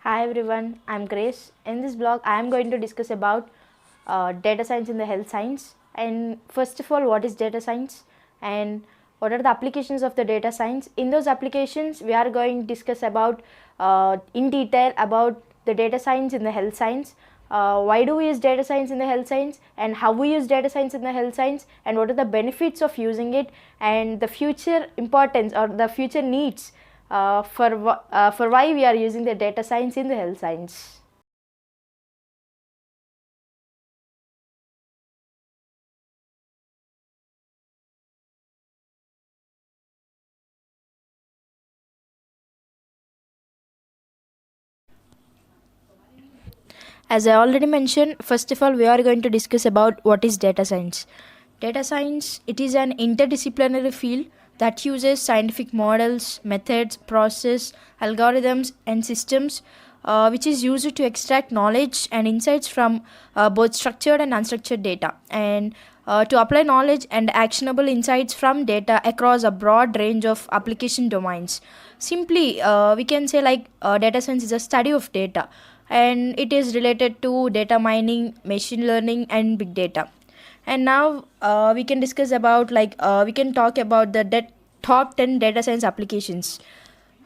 Hi everyone, I'm Grace. In this blog, I am going to discuss about data science in the health science. And first of all, what is data science and what are the applications of the data science? In those applications, we are going to discuss about in detail about the data science in the health science. Why do we use data science in the health science, and how we use data science in the health science, and what are the benefits of using it, and the future importance or the future needs for why we are using the data science in the health science. As I already mentioned, first of all, we are going to discuss about what is data science. Data science, it is an interdisciplinary field that uses scientific models, methods, process, algorithms, and systems which is used to extract knowledge and insights from both structured and unstructured data, and to apply knowledge and actionable insights from data across a broad range of application domains. Simply, we can say data science is a study of data, and it is related to data mining, machine learning, and big data. And now we can discuss about we can talk about the top 10 data science applications,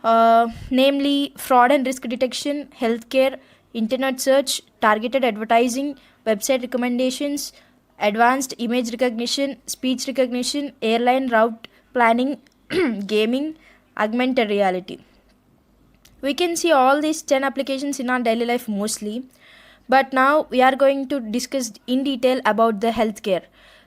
namely fraud and risk detection, healthcare, internet search, targeted advertising, website recommendations, advanced image recognition, speech recognition, airline route planning, gaming, augmented reality. We can see all these 10 applications in our daily life mostly, but now we are going to discuss in detail about the healthcare.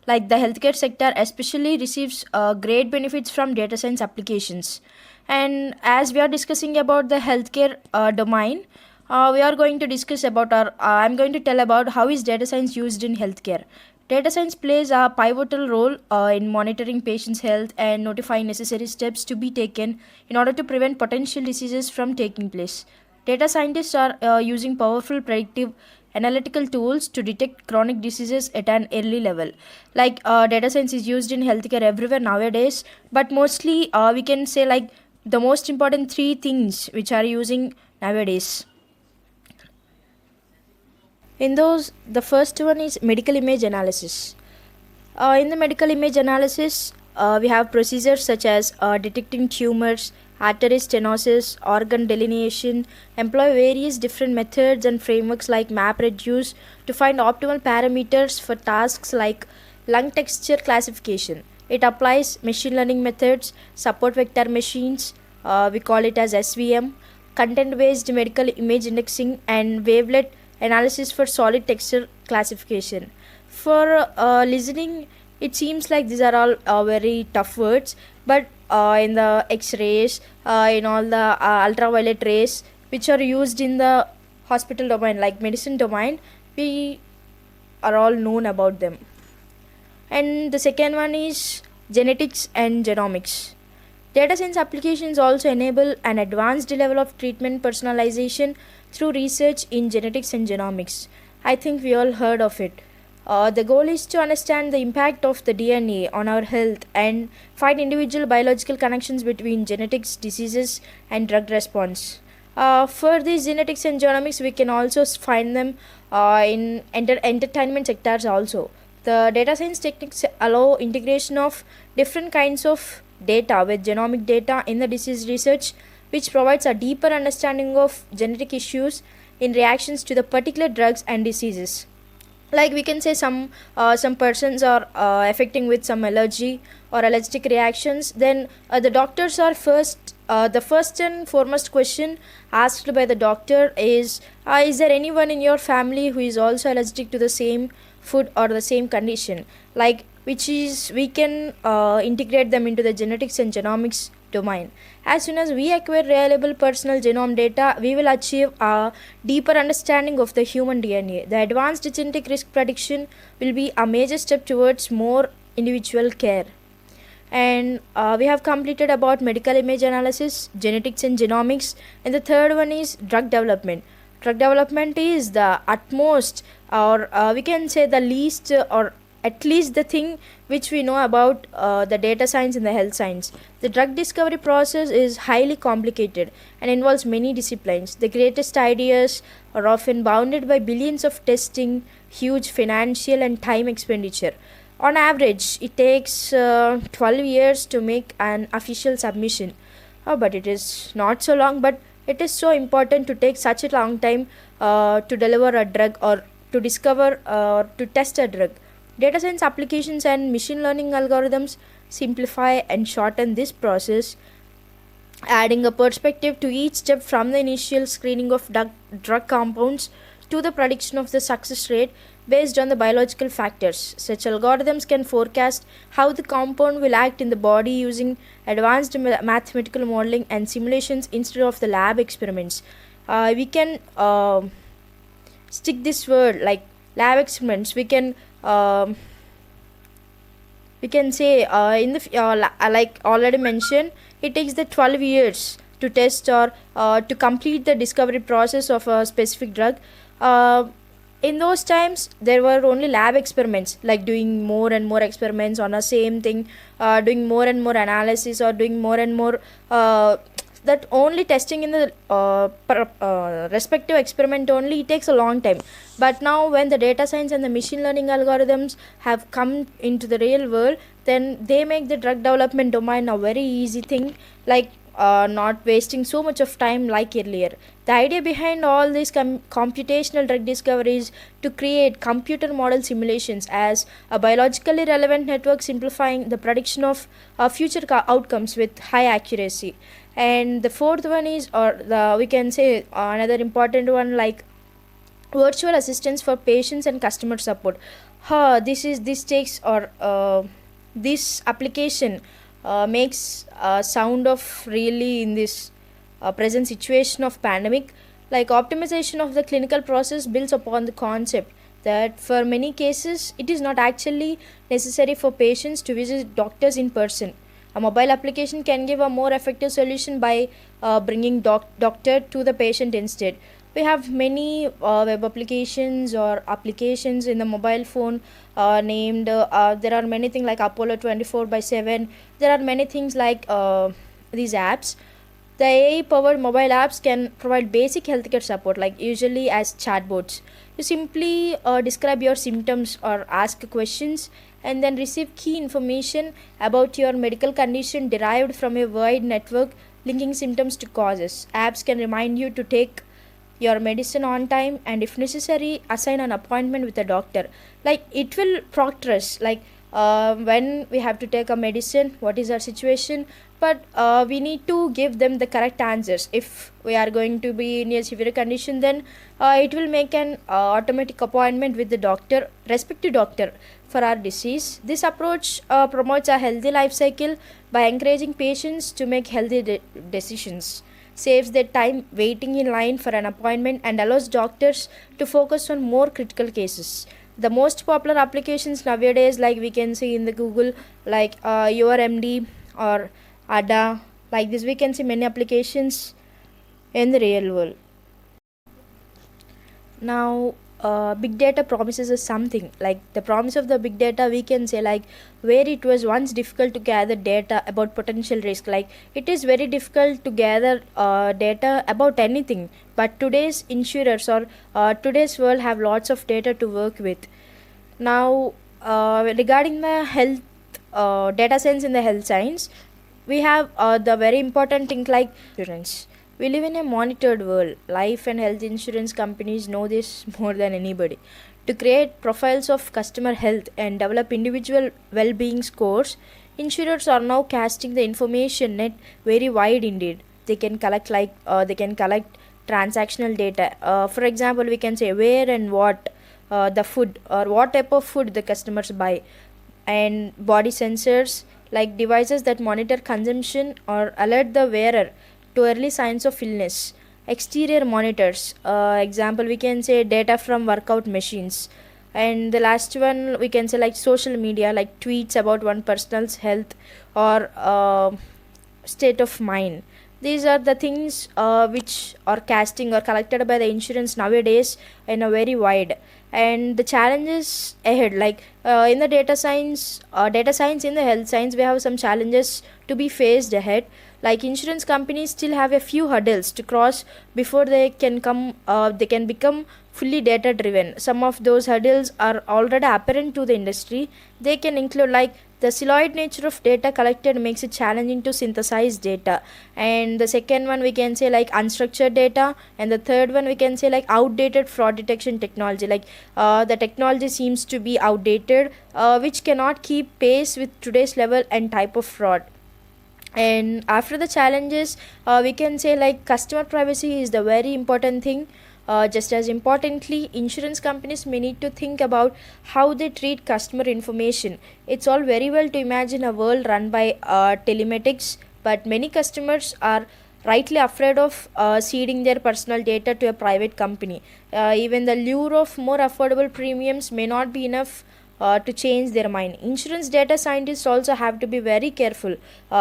Like the healthcare sector especially receives great benefits from data science applications. And as we are discussing about the healthcare domain, we are going to discuss about our I'm going to tell about how is data science used in healthcare. Data science plays a pivotal role in monitoring patients' health and notifying necessary steps to be taken in order to prevent potential diseases from taking place. Data scientists are using powerful predictive analytical tools to detect chronic diseases at an early level. Data science is used in healthcare everywhere nowadays, but mostly we can say the most important three things which are using nowadays. In those, the first one is medical image analysis. In the medical image analysis, we have procedures such as detecting tumors, artery stenosis, organ delineation, employ various different methods and frameworks like MapReduce to find optimal parameters for tasks like lung texture classification. It applies machine learning methods, support vector machines, we call it as SVM, content based medical image indexing, and wavelet analysis for solid texture classification. For listening, it seems like these are all very tough words, but in the X-rays, in all the ultraviolet rays, which are used in the hospital domain, like medicine domain, we are all known about them. And the second one is genetics and genomics. Data science applications also enable an advanced level of treatment personalization through research in genetics and genomics. I think we all heard of it. The goal is to understand the impact of the DNA on our health and find individual biological connections between genetics, diseases, and drug response. For these genetics and genomics, we can also find them in entertainment sectors also. The data science techniques allow integration of different kinds of data with genomic data in the disease research, which provides a deeper understanding of genetic issues in reactions to the particular drugs and diseases. Like we can say some persons are affecting with some allergy or allergic reactions, then the doctors are the first and foremost question asked by the doctor is there anyone in your family who is also allergic to the same food or the same condition, like which is we can integrate them into the genetics and genomics domain. As soon as we acquire reliable personal genome data, we will achieve a deeper understanding of the human DNA. The advanced genetic risk prediction will be a major step towards more individual care. And we have completed about medical image analysis, genetics and genomics, and the third one is drug development. Drug development is the utmost, or we can say the least or at least the thing which we know about the data science and the health science. The drug discovery process is highly complicated and involves many disciplines. The greatest ideas are often bounded by billions of testing, huge financial and time expenditure. On average, it takes 12 years to make an official submission. But it is not so long, but it is so important to take such a long time to deliver a drug or to discover or to test a drug. Data science applications and machine learning algorithms simplify and shorten this process, adding a perspective to each step from the initial screening of drug compounds to the prediction of the success rate based on the biological factors. Such algorithms can forecast how the compound will act in the body using advanced mathematical modeling and simulations instead of the lab experiments. We can stick this word like lab experiments. Um, we can say like already mentioned, it takes the 12 years to test or to complete the discovery process of a specific drug. uh, in those times there were only lab experiments, like doing more and more experiments on a same thing, doing more and more analysis or doing more and more that only testing in the respective experiment only, it takes a long time. But now when the data science and the machine learning algorithms have come into the real world, then they make the drug development domain a very easy thing, like not wasting so much of time like earlier. The idea behind all these computational drug discoveries to create computer model simulations as a biologically relevant network, simplifying the prediction of future outcomes with high accuracy. And the fourth one is, or the we can say another important one, like virtual assistants for patients and customer support. This takes or this application makes sound of really in this present situation of pandemic. Like optimization of the clinical process builds upon the concept that for many cases it is not actually necessary for patients to visit doctors in person. A mobile application can give a more effective solution by bringing doctor to the patient instead. We have many web applications or applications in the mobile phone named there are many things like Apollo 24 by 7. There are many things like these apps. The AI powered mobile apps can provide basic healthcare support, like usually as chatbots. You simply describe your symptoms or ask questions and then receive key information about your medical condition derived from a wide network linking symptoms to causes. Apps can remind you to take your medicine on time and if necessary assign an appointment with a doctor. Like it will proctor us, like when we have to take a medicine, what is our situation. But we need to give them the correct answers. If we are going to be in a severe condition, then it will make an automatic appointment with the doctor, respective doctor, for our disease. This approach promotes a healthy life cycle by encouraging patients to make healthy decisions, saves their time waiting in line for an appointment, and allows doctors to focus on more critical cases. The most popular applications nowadays, like we can see in the Google, like your MD or Ada, like this, we can see many applications in the real world. Now big data promises us something, like the promise of the big data, we can say, like where it was once difficult to gather data about potential risk, like it is very difficult to gather data about anything. But today's insurers or today's world have lots of data to work with. Now regarding the health data science in the health science, we have the very important thing like insurance. We live in a monitored world. Life and health insurance companies know this more than anybody. To create profiles of customer health and develop individual well-being scores, insurers are now casting the information net very wide indeed. They can collect transactional data. For example, we can say where and what the food or what type of food the customers buy, and body sensors, like devices that monitor consumption or alert the wearer to early signs of illness. Exterior monitors, example we can say data from workout machines. And the last one we can say like social media, like tweets about one person's health or state of mind. These are the things which are casting or collected by the insurance nowadays in a very wide. And the challenges ahead, like in the data science in the health science, we have some challenges to be faced ahead. Like insurance companies still have a few hurdles to cross before they can become fully data driven. Some of those hurdles are already apparent to the industry. They can include like the siloed nature of data collected makes it challenging to synthesize data, and the second one we can say like unstructured data, and the third one we can say like outdated fraud detection technology. Like the technology seems to be outdated, which cannot keep pace with today's level and type of fraud. And after the challenges, we can say like customer privacy is the very important thing. Just as importantly, insurance companies may need to think about how they treat customer information. It's all very well to imagine a world run by telematics, but many customers are rightly afraid of ceding their personal data to a private company. Even the lure of more affordable premiums may not be enough to change their mind. Insurance data scientists also have to be very careful.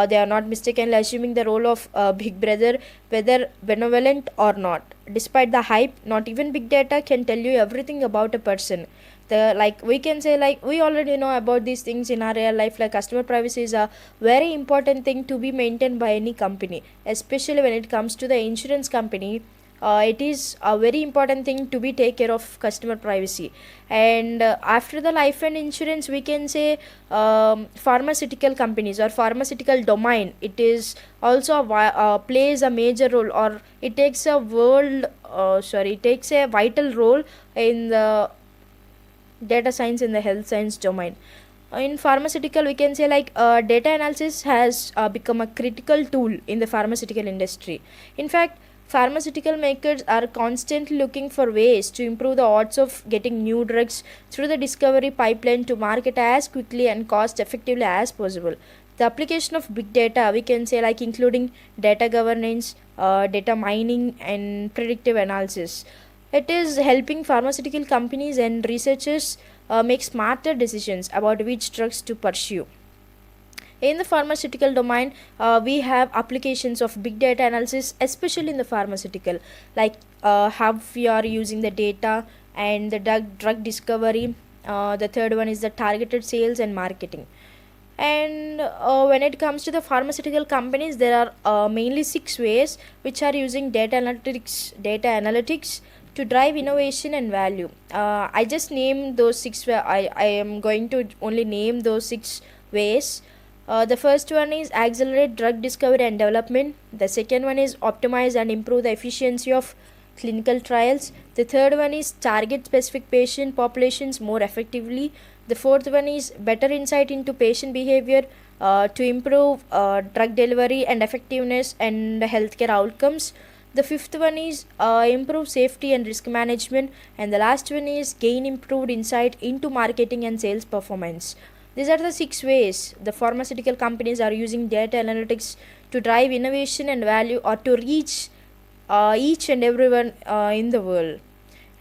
They are not mistakenly assuming the role of Big Brother, whether benevolent or not. Despite the hype, not even big data can tell you everything about a person. The like we can say like we already know about these things in our real life. Like customer privacy is a very important thing to be maintained by any company, especially when it comes to the insurance company. It is a very important thing to be take care of customer privacy. And after the life and insurance, we can say pharmaceutical companies or pharmaceutical domain, it is also plays a major role, or it takes a it takes a vital role in the data science in the health science domain. In pharmaceutical, we can say like data analysis has become a critical tool in the pharmaceutical industry. In fact, pharmaceutical makers are constantly looking for ways to improve the odds of getting new drugs through the discovery pipeline to market as quickly and cost effectively as possible. The application of big data, we can say like including data governance, data mining, and predictive analysis. It is helping pharmaceutical companies and researchers make smarter decisions about which drugs to pursue. In the pharmaceutical domain, we have applications of big data analysis, especially in the pharmaceutical, like how we are using the data and the drug discovery. The third one is the targeted sales and marketing. And when it comes to the pharmaceutical companies, there are mainly six ways which are using data analytics to drive innovation and value. I just named those six. I am going to only name those six ways. The first one is accelerate drug discovery and development. The second one is optimize and improve the efficiency of clinical trials. The third one is target specific patient populations more effectively. The fourth one is better insight into patient behavior to improve drug delivery and effectiveness and healthcare outcomes. The fifth one is improve safety and risk management, and the last one is gain improved insight into marketing and sales performance. These are the six ways the pharmaceutical companies are using data analytics to drive innovation and value, or to reach each and everyone in the world.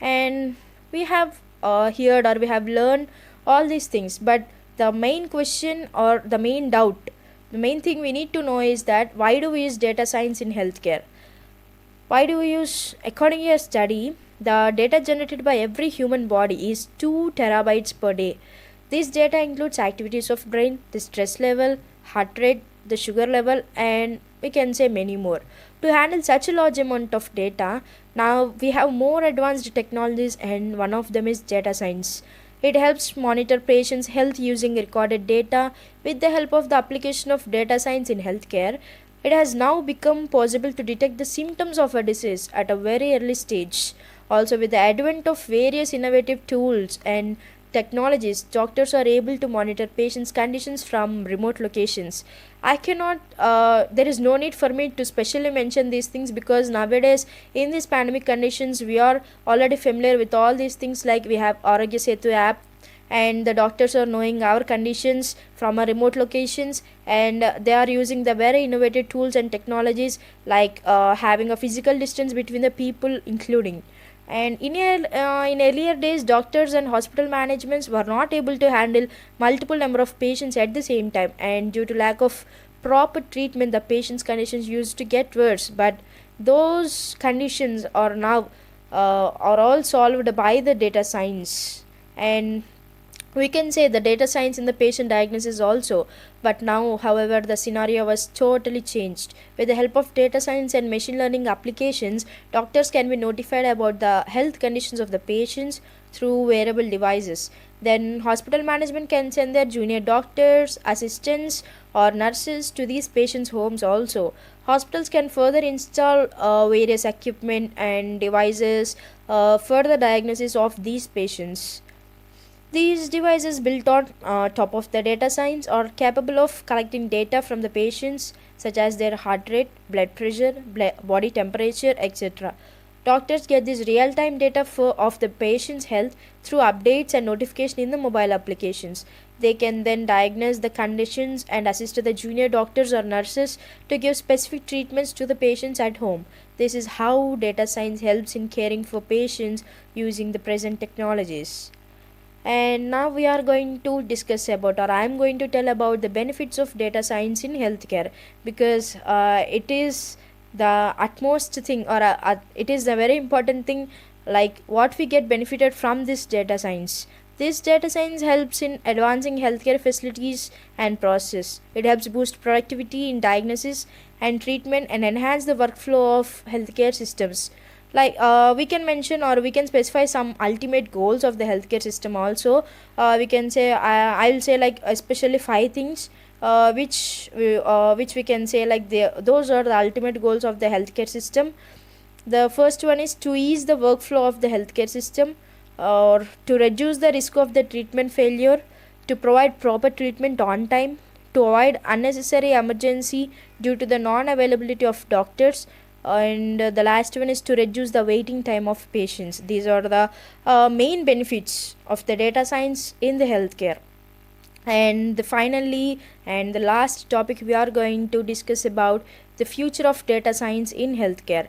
And we have heard or we have learned all these things, but the main question or the main doubt, the main thing we need to know is that why do we use data science in healthcare? Why do we use? According to a study, the data generated by every human body is 2 terabytes per day. This data includes activities of brain, the stress level, heart rate, the sugar level, and we can say many more. To handle such a large amount of data, now we have more advanced technologies, and one of them is data science. It helps monitor patients' health using recorded data. With the help of the application of data science in healthcare, it has now become possible to detect the symptoms of a disease at a very early stage. Also, with the advent of various innovative tools and technologies, doctors are able to monitor patients' conditions from remote locations. There is no need for me to specially mention these things, because nowadays, in these pandemic conditions, we are already familiar with all these things. Like we have Arogya Setu app, and the doctors are knowing our conditions from our remote locations, and they are using the very innovative tools and technologies, like having a physical distance between the people, including. And in earlier days, doctors and hospital managements were not able to handle multiple number of patients at the same time, and due to lack of proper treatment, the patient's conditions used to get worse, but those conditions are now are all solved by the data science. And we can say the data science in the patient diagnosis also. But now, however, the scenario was totally changed. With the help of data science and machine learning applications, doctors can be notified about the health conditions of the patients through wearable devices. Then hospital management can send their junior doctors, assistants, or nurses to these patients homes also. Hospitals can further install various equipment and devices for the diagnosis of these patients. These devices built on top of the data science are capable of collecting data from the patients such as their heart rate, blood pressure, body temperature, etc. Doctors get this real-time data of the patient's health through updates and notification in the mobile applications. They can then diagnose the conditions and assist the junior doctors or nurses to give specific treatments to the patients at home. This is how data science helps in caring for patients using the present technologies. And now we are going to discuss about, or I am going to tell about the benefits of data science in healthcare, because it is the utmost thing, or it is a very important thing, like what we get benefited from this data science. This data science helps in advancing healthcare facilities and process. It helps boost productivity in diagnosis and treatment and enhance the workflow of healthcare systems. Like we can mention, or we can specify some ultimate goals of the healthcare system also. We can say, I'll say like especially five things which we can say like those are the ultimate goals of the healthcare system. The first one is to ease the workflow of the healthcare system, or to reduce the risk of the treatment failure, to provide proper treatment on time, to avoid unnecessary emergency due to the non availability of doctors, and the last one is to reduce the waiting time of patients. These are the main benefits of the data science in the healthcare. And finally, and the last topic, we are going to discuss about the future of data science in healthcare.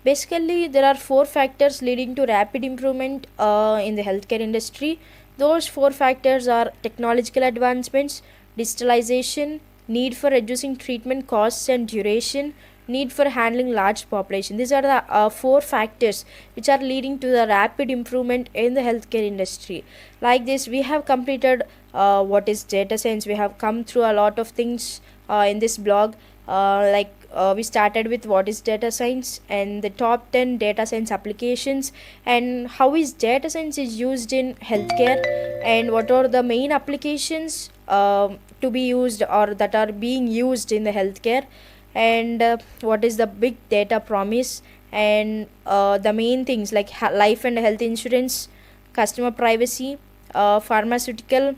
Basically, there are four factors leading to rapid improvement in the healthcare industry. Those four factors are technological advancements, digitalization, need for reducing treatment costs and duration, need for handling large population. These are the four factors which are leading to the rapid improvement in the healthcare industry. Like this, we have completed what is data science. We have come through a lot of things in this blog. We started with what is data science and the top 10 data science applications, and how is data science is used in healthcare, and what are the main applications to be used or that are being used in the healthcare, and what is the big data promise, and the main things like life and health insurance, customer privacy, pharmaceutical,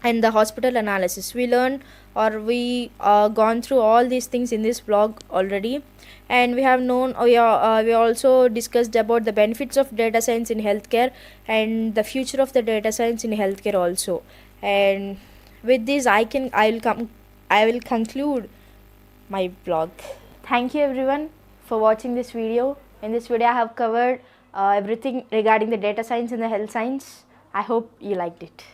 and the hospital analysis. We learned, or we gone through all these things in this blog already, and we have known, we also discussed about the benefits of data science in healthcare and the future of the data science in healthcare also. And with this, I will conclude my blog. Thank you everyone for watching this video. In this video I have covered everything regarding the data science and the health science. I hope you liked it.